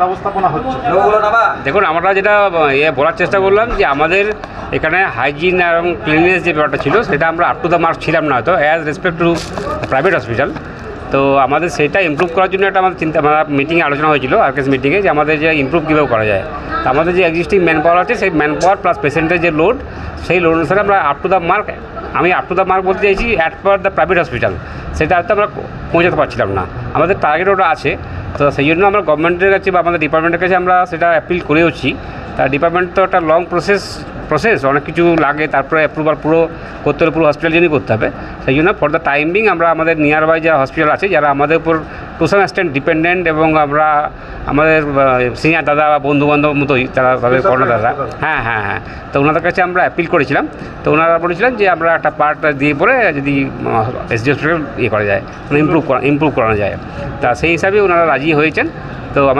ব্যবস্থাপনা হচ্ছে? দেখুন, আমরা যেটা বলার চেষ্টা করলাম যে আমাদের এখানে হাইজিন এবং ক্লিননেস যে ব্যাপারটা ছিল সেটা আমরা আপ টু দ্য মার্ক ছিলাম না, হয়তো as respect to private hospital. তো আমাদের সেটা ইমপ্রুভ করার জন্য একটা আমাদের মিটিংয়ে আলোচনা হয়েছিল আরকেএস মিটিংয়ে, যে আমাদের যে ইমপ্রুভ কীভাবে করা যায়। তো আমাদের যে এক্সিস্টিং ম্যান পাওয়ার আছে সেই ম্যান পাওয়ার প্লাস পেশেন্টের যে লোড, সেই লোড অনুসারে আমরা আপ টু দ্য মার্ক, আমি আপ টু দ্য মার্ক বলতে চাইছি at per the private hospital, সেটা হয়তো আমরা পৌঁছাতে পারছিলাম না। আমাদের টার্গেট ওটা আছে, তো সেই জন্য আমরা গভর্নমেন্টের কাছে বা আমাদের ডিপার্টমেন্টের কাছে আমরা সেটা অ্যাপিল করেওছি। তা ডিপার্টমেন্ট তো একটা লং প্রসেস, অনেক কিছু লাগে, তারপরে অ্যাপ্রুভাল পুরো করতে হলে পুরো হসপিটাল জন্যই করতে হবে। সেই জন্য ফর দ্য টাইম বিং আমরা আমাদের নিয়ার বাই যা হসপিটাল আছে যারা আমাদের উপর টু সাম এক্সটেন্ট ডিপেন্ডেন্ট, এবং আমরা আমাদের সিনিয়র দাদা বা বন্ধুবান্ধব মতোই তারা, তাদের কর্ণদাতা, হ্যাঁ, তো ওনাদের কাছে আমরা অ্যাপিল করেছিলাম। তো ওনারা বলেছিলেন যে আমরা একটা পার্ট দিয়ে পরে যদি এসডি হসপিটাল করা যায়, ইমপ্রুভ করানো যায়, তা সেই হিসাবে ওনারা রাজি হয়েছেন। তো